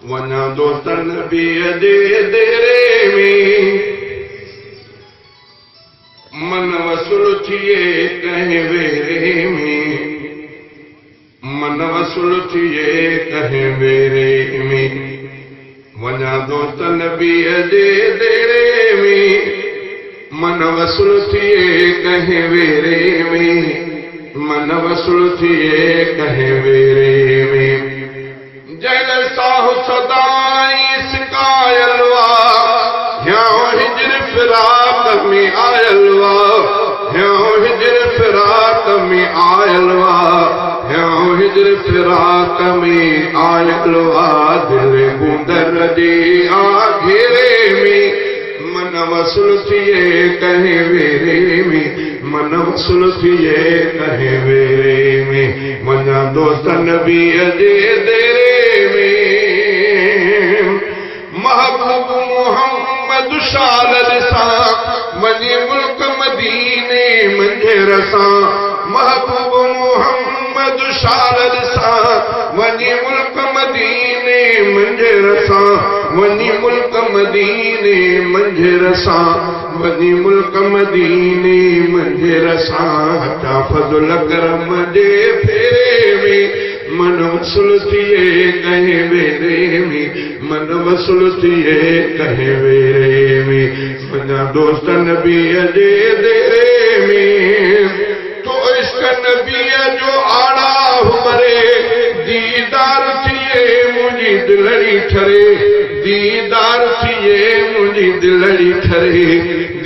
वना दोस्तन नबीअ जे देरे में मन वसुल थिए कंहिं वेरे में मन वसुल थिए कंहिं वेरे में वना दोस्तन नबीअ जे देरे में मन वसुल थिए कंहिं वेरे में मन वसुल थिए कंहिं वेरे में जल साहु सदाई सिकायलवा ह्यों हिजर फिराक में आयलवा ह्यों हिजर फिराक में आयलवा ह्यों हिजर फिराक में आयलवा दिल गुंदर जे आघेरे में मन वसुल थिए कंहिं वेरे में मन वसुल थिए कंहिं वेरे में वञा दोस्त नबीअ जे देरे में महबूब मोहम्मद शालद सां वञी मुल्क मदीने मंझर सां महबूब मोहम्मद शालद सां वञी मुल्क मदीने मंझर सां वञी मुल्क मदीने मंझर सां वञी मुल्क मदीने मंझर सां हटा फज़ल करम जे फेरे में मन वसुल थिए कंहिं वेरे में मन वसुल थिए कंहिं वेरे में वञा दोस्त नबीअ जे देरे में तो इश्क नबीअ जो आड़ा हुमरे दीदार थिए मुंहिंजी दिलड़ी ठरे दीदार थिए मुंहिंजी दिलड़ी ठरे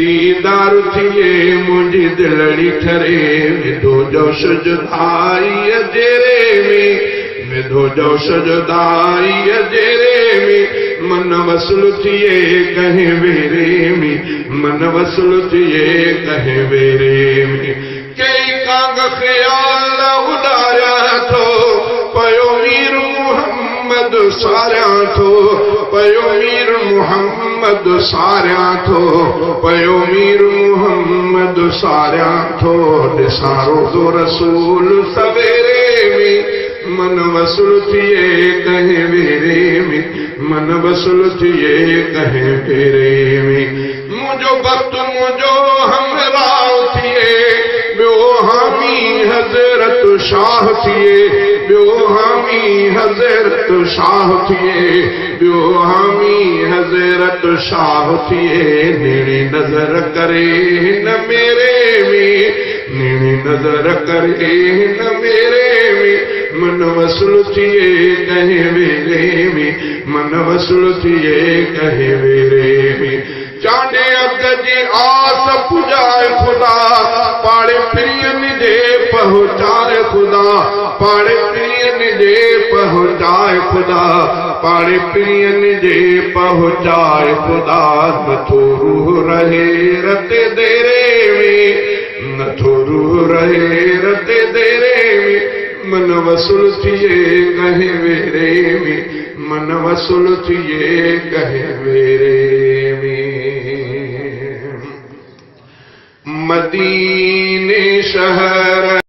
दीदार थिए मुंहिंजी दिलड़ी ठरे विधो जोश जुदाईअ जेरे में विधो जोश जुदाईअ जेरे में मन वसुल थिए कंहिं वेरे में मन वसुल थिए कंहिं वेरे में कई कांग ख़्याल उॾारिया थो पयो मीर मुहम्मद सारियां थो पयो मीर मुहम्मद सारियां थो पयो मीर मुहम्मद सारियां थो ॾिसां रोज़ो रसूल सवेरे में मन वसुल थिए कंहिं वेरे में मन वसुल थिए कंहिं वेरे में मुंहिंजो वक़्तु मुंहिंजो हमराह थिए ॿियो हामी हज़रत शाह थिए ॿियो हामी हज़रत शाह थिए ॿियो हामी हज़रत शाह थिए नेड़ी नज़र करे हिन मेरे में नेड़ी नज़र करे हिन मेरे में मन वसुल थिए कंहिं वेरे में मन वसुल थिए कंहिं वेरे में चांडे अब्द जी आस पुॼाए ख़ुदा पाड़े प्रियन जे पहुचाए ख़ुदा पाड़े प्रियन जे पहुचाए ख़ुदा पाड़े प्रियन जे पहुचाए ख़ुदा नथो रूह रहे रते देरे में नथो रूह रहे रते देरे में मन वसुल थिए कंहिं वेरे में मन वसुल थिए कंहिं वेरे में मदीने शहर